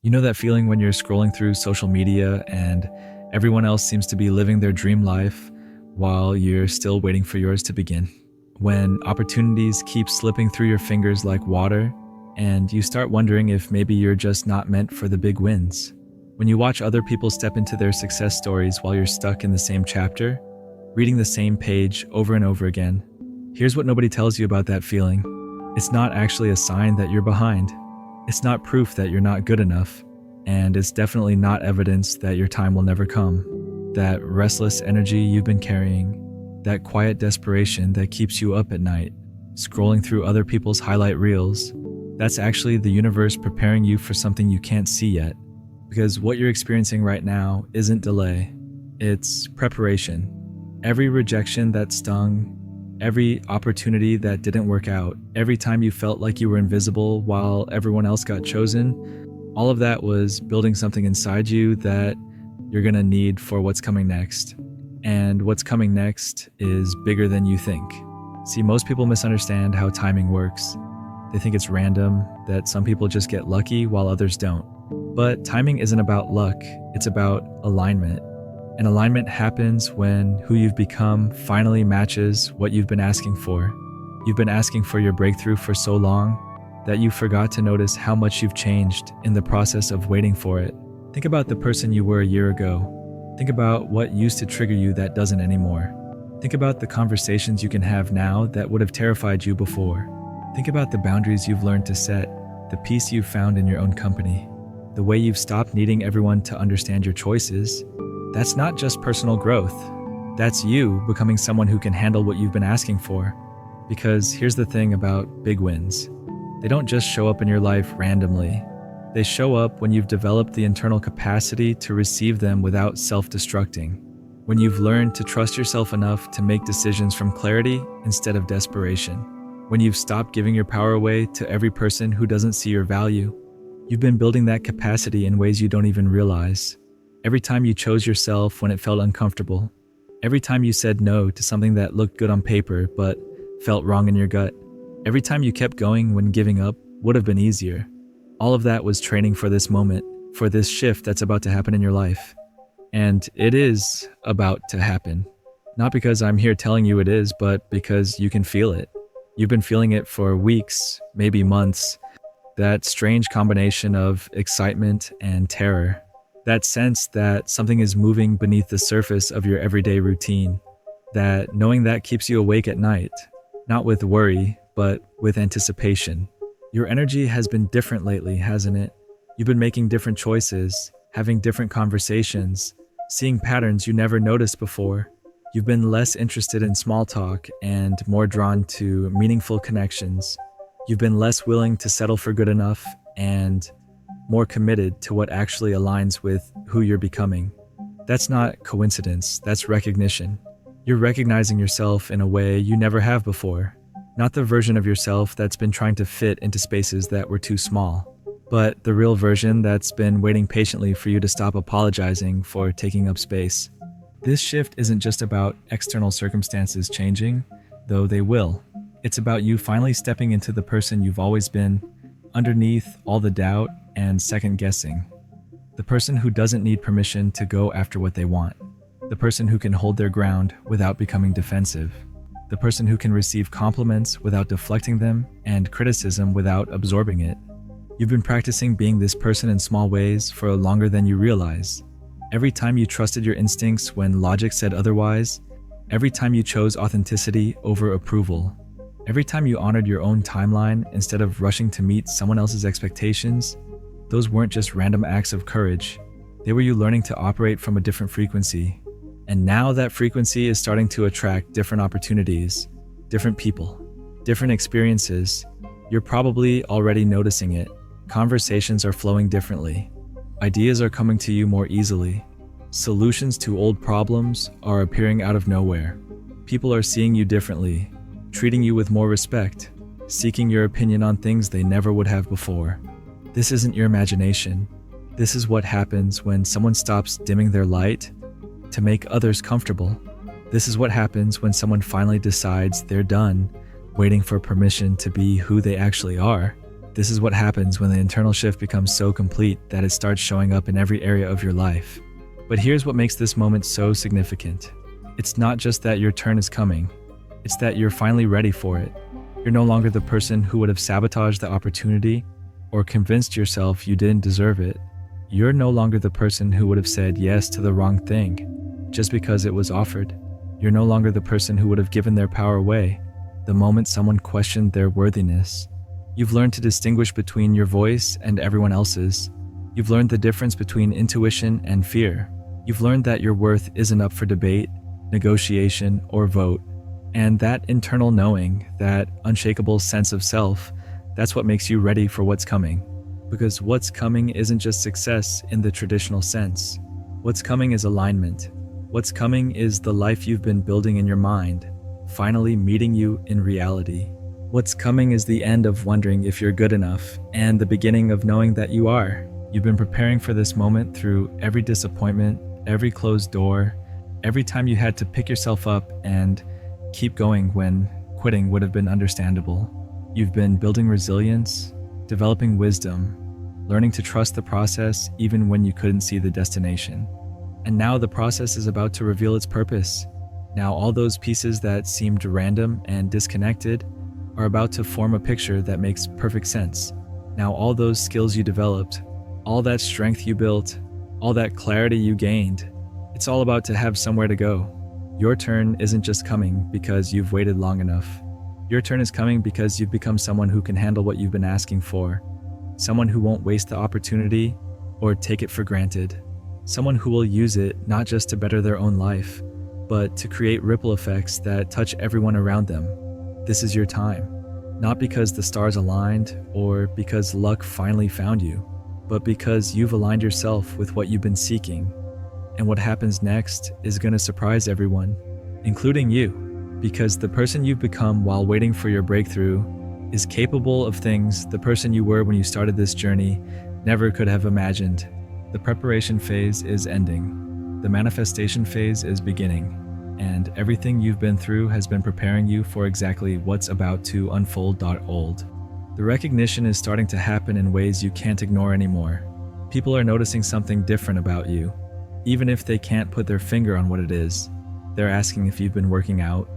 You know that feeling when you're scrolling through social media and everyone else seems to be living their dream life while you're still waiting for yours to begin? When opportunities keep slipping through your fingers like water and you start wondering if maybe you're just not meant for the big wins? When you watch other people step into their success stories while you're stuck in the same chapter, reading the same page over and over again? Here's what nobody tells you about that feeling. It's not actually a sign that you're behind. It's not proof that you're not good enough, and it's definitely not evidence that your time will never come. That restless energy you've been carrying, that quiet desperation that keeps you up at night, scrolling through other people's highlight reels, that's actually the universe preparing you for something you can't see yet. Because what you're experiencing right now isn't delay, it's preparation. Every rejection that stung, every opportunity that didn't work out, every time you felt like you were invisible while everyone else got chosen, all of that was building something inside you that you're gonna need for what's coming next. And what's coming next is bigger than you think. See, most people misunderstand how timing works. They think it's random, that some people just get lucky while others don't. But timing isn't about luck, it's about alignment. And alignment happens when who you've become finally matches what you've been asking for. You've been asking for your breakthrough for so long that you forgot to notice how much you've changed in the process of waiting for it. Think about the person you were a year ago. Think about what used to trigger you that doesn't anymore. Think about the conversations you can have now that would have terrified you before. Think about the boundaries you've learned to set, the peace you've found in your own company, the way you've stopped needing everyone to understand your choices. That's not just personal growth. That's you becoming someone who can handle what you've been asking for. Because here's the thing about big wins. They don't just show up in your life randomly. They show up when you've developed the internal capacity to receive them without self-destructing. When you've learned to trust yourself enough to make decisions from clarity instead of desperation. When you've stopped giving your power away to every person who doesn't see your value. You've been building that capacity in ways you don't even realize. Every time you chose yourself when it felt uncomfortable. Every time you said no to something that looked good on paper but felt wrong in your gut. Every time you kept going when giving up would have been easier. All of that was training for this moment, for this shift that's about to happen in your life. And it is about to happen. Not because I'm here telling you it is, but because you can feel it. You've been feeling it for weeks, maybe months. That strange combination of excitement and terror. That sense that something is moving beneath the surface of your everyday routine. That knowing that keeps you awake at night, not with worry, but with anticipation. Your energy has been different lately, hasn't it? You've been making different choices, having different conversations, seeing patterns you never noticed before. You've been less interested in small talk and more drawn to meaningful connections. You've been less willing to settle for good enough and more committed to what actually aligns with who you're becoming. That's not coincidence, that's recognition. You're recognizing yourself in a way you never have before. Not the version of yourself that's been trying to fit into spaces that were too small, but the real version that's been waiting patiently for you to stop apologizing for taking up space. This shift isn't just about external circumstances changing, though they will. It's about you finally stepping into the person you've always been, underneath all the doubt and second guessing. The person who doesn't need permission to go after what they want. The person who can hold their ground without becoming defensive. The person who can receive compliments without deflecting them and criticism without absorbing it. You've been practicing being this person in small ways for longer than you realize. Every time you trusted your instincts when logic said otherwise. Every time you chose authenticity over approval. Every time you honored your own timeline instead of rushing to meet someone else's expectations. Those weren't just random acts of courage. They were you learning to operate from a different frequency. And now that frequency is starting to attract different opportunities, different people, different experiences. You're probably already noticing it. Conversations are flowing differently. Ideas are coming to you more easily. Solutions to old problems are appearing out of nowhere. People are seeing you differently, treating you with more respect, seeking your opinion on things they never would have before. This isn't your imagination. This is what happens when someone stops dimming their light to make others comfortable. This is what happens when someone finally decides they're done waiting for permission to be who they actually are. This is what happens when the internal shift becomes so complete that it starts showing up in every area of your life. But here's what makes this moment so significant. It's not just that your turn is coming, it's that you're finally ready for it. You're no longer the person who would have sabotaged the opportunity or convinced yourself you didn't deserve it. You're no longer the person who would have said yes to the wrong thing just because it was offered. You're no longer the person who would have given their power away the moment someone questioned their worthiness. You've learned to distinguish between your voice and everyone else's. You've learned the difference between intuition and fear. You've learned that your worth isn't up for debate, negotiation, or vote. And that internal knowing, that unshakable sense of self, that's what makes you ready for what's coming. Because what's coming isn't just success in the traditional sense. What's coming is alignment. What's coming is the life you've been building in your mind, finally meeting you in reality. What's coming is the end of wondering if you're good enough, and the beginning of knowing that you are. You've been preparing for this moment through every disappointment, every closed door, every time you had to pick yourself up and keep going when quitting would have been understandable. You've been building resilience, developing wisdom, learning to trust the process even when you couldn't see the destination. And now the process is about to reveal its purpose. Now all those pieces that seemed random and disconnected are about to form a picture that makes perfect sense. Now all those skills you developed, all that strength you built, all that clarity you gained, it's all about to have somewhere to go. Your turn isn't just coming because you've waited long enough. Your turn is coming because you've become someone who can handle what you've been asking for, someone who won't waste the opportunity or take it for granted, someone who will use it not just to better their own life, but to create ripple effects that touch everyone around them. This is your time, not because the stars aligned or because luck finally found you, but because you've aligned yourself with what you've been seeking. And what happens next is going to surprise everyone, including you, because the person you've become while waiting for your breakthrough is capable of things the person you were when you started this journey never could have imagined. The preparation phase is ending. The manifestation phase is beginning. And everything you've been through has been preparing you for exactly what's about to unfold. The recognition is starting to happen in ways you can't ignore anymore. People are noticing something different about you. Even if they can't put their finger on what it is, they're asking if you've been working out,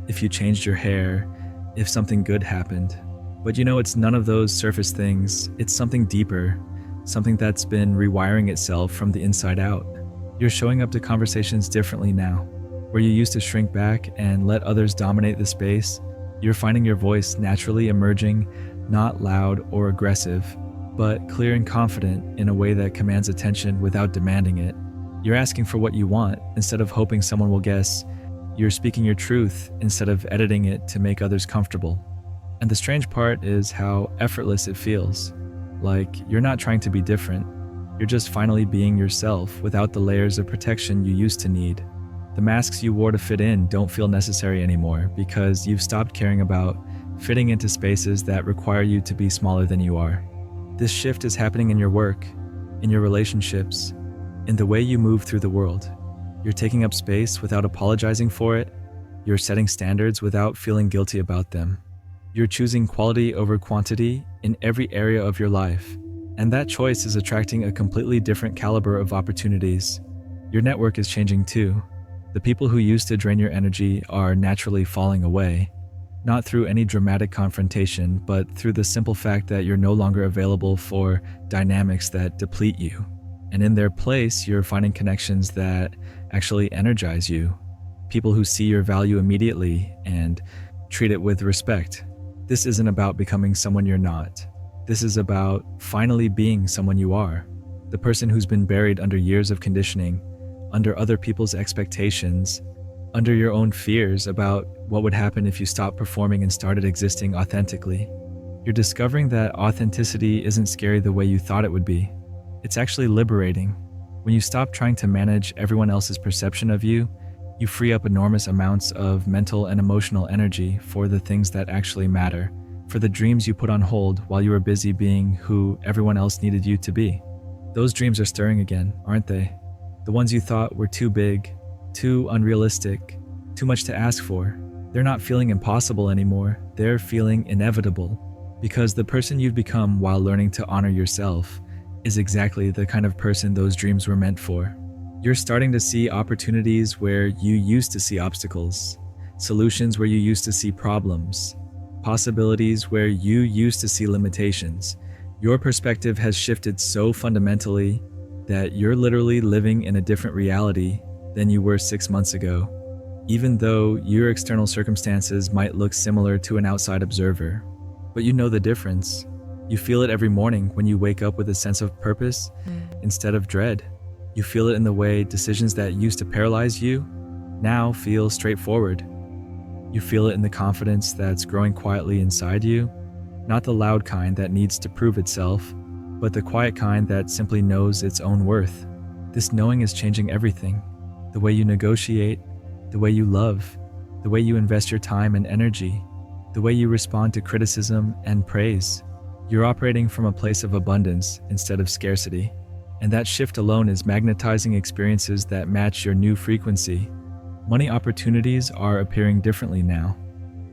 if you changed your hair, if something good happened. But it's none of those surface things. It's something deeper, something that's been rewiring itself from the inside out. You're showing up to conversations differently now. Where you used to shrink back and let others dominate the space, you're finding your voice naturally emerging, not loud or aggressive, but clear and confident in a way that commands attention without demanding it. You're asking for what you want instead of hoping someone will guess. You're speaking your truth instead of editing it to make others comfortable. And the strange part is how effortless it feels. Like you're not trying to be different. You're just finally being yourself without the layers of protection you used to need. The masks you wore to fit in don't feel necessary anymore because you've stopped caring about fitting into spaces that require you to be smaller than you are. This shift is happening in your work, in your relationships, in the way you move through the world. You're taking up space without apologizing for it. You're setting standards without feeling guilty about them. You're choosing quality over quantity in every area of your life. And that choice is attracting a completely different caliber of opportunities. Your network is changing too. The people who used to drain your energy are naturally falling away, not through any dramatic confrontation, but through the simple fact that you're no longer available for dynamics that deplete you. And in their place, you're finding connections that actually energize you. People who see your value immediately and treat it with respect. This isn't about becoming someone you're not. This is about finally being someone you are. The person who's been buried under years of conditioning, under other people's expectations, under your own fears about what would happen if you stopped performing and started existing authentically. You're discovering that authenticity isn't scary the way you thought it would be. It's actually liberating. When you stop trying to manage everyone else's perception of you, you free up enormous amounts of mental and emotional energy for the things that actually matter, for the dreams you put on hold while you were busy being who everyone else needed you to be. Those dreams are stirring again, aren't they? The ones you thought were too big, too unrealistic, too much to ask for. They're not feeling impossible anymore. They're feeling inevitable. Because the person you've become while learning to honor yourself is exactly the kind of person those dreams were meant for. You're starting to see opportunities where you used to see obstacles, solutions where you used to see problems, possibilities where you used to see limitations. Your perspective has shifted so fundamentally that you're literally living in a different reality than you were 6 months ago, even though your external circumstances might look similar to an outside observer. But you know the difference. You feel it every morning when you wake up with a sense of purpose instead of dread. You feel it in the way decisions that used to paralyze you now feel straightforward. You feel it in the confidence that's growing quietly inside you, not the loud kind that needs to prove itself, but the quiet kind that simply knows its own worth. This knowing is changing everything. The way you negotiate, the way you love, the way you invest your time and energy, the way you respond to criticism and praise. You're operating from a place of abundance instead of scarcity. And that shift alone is magnetizing experiences that match your new frequency. Money opportunities are appearing differently now.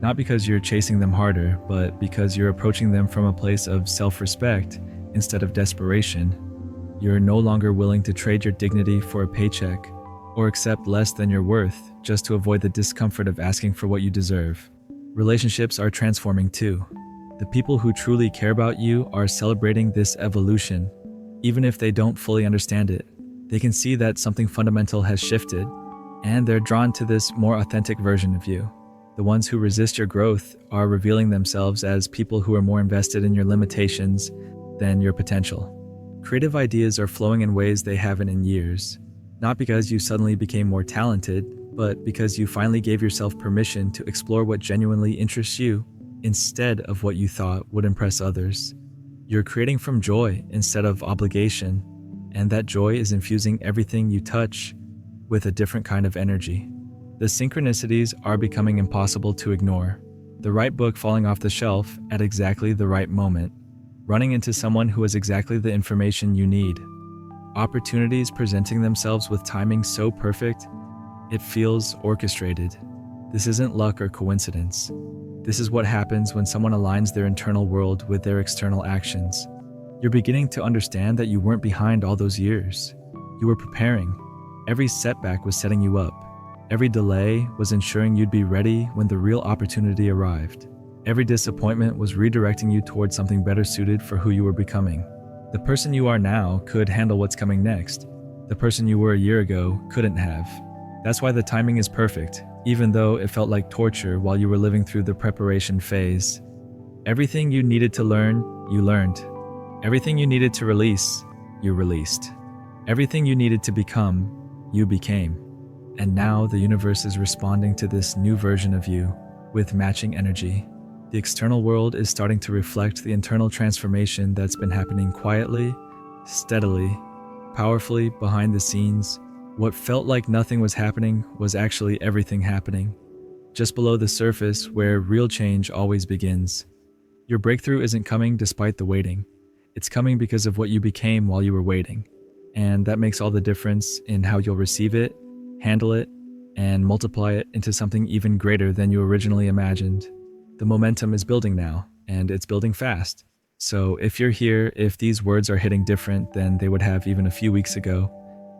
Not because you're chasing them harder, but because you're approaching them from a place of self-respect instead of desperation. You're no longer willing to trade your dignity for a paycheck or accept less than your worth just to avoid the discomfort of asking for what you deserve. Relationships are transforming too. The people who truly care about you are celebrating this evolution. Even if they don't fully understand it, they can see that something fundamental has shifted, and they're drawn to this more authentic version of you. The ones who resist your growth are revealing themselves as people who are more invested in your limitations than your potential. Creative ideas are flowing in ways they haven't in years, not because you suddenly became more talented, but because you finally gave yourself permission to explore what genuinely interests you instead of what you thought would impress others. You're creating from joy instead of obligation, and that joy is infusing everything you touch with a different kind of energy. The synchronicities are becoming impossible to ignore. The right book falling off the shelf at exactly the right moment, running into someone who has exactly the information you need. Opportunities presenting themselves with timing so perfect, it feels orchestrated. This isn't luck or coincidence. This is what happens when someone aligns their internal world with their external actions. You're beginning to understand that you weren't behind all those years. You were preparing. Every setback was setting you up. Every delay was ensuring you'd be ready when the real opportunity arrived. Every disappointment was redirecting you towards something better suited for who you were becoming. The person you are now could handle what's coming next. The person you were a year ago couldn't have. That's why the timing is perfect, even though it felt like torture while you were living through the preparation phase. Everything you needed to learn, you learned. Everything you needed to release, you released. Everything you needed to become, you became. And now the universe is responding to this new version of you with matching energy. The external world is starting to reflect the internal transformation that's been happening quietly, steadily, powerfully behind the scenes. What felt like nothing was happening was actually everything happening, just below the surface where real change always begins. Your breakthrough isn't coming despite the waiting. It's coming because of what you became while you were waiting. And that makes all the difference in how you'll receive it, handle it, and multiply it into something even greater than you originally imagined. The momentum is building now, and it's building fast. So if you're here, if these words are hitting different than they would have even a few weeks ago,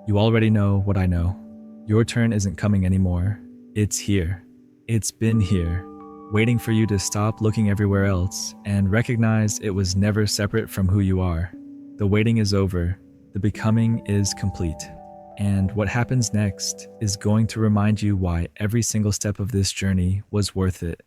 you already know what I know. Your turn isn't coming anymore. It's here. It's been here, waiting for you to stop looking everywhere else and recognize it was never separate from who you are. The waiting is over. The becoming is complete. And what happens next is going to remind you why every single step of this journey was worth it.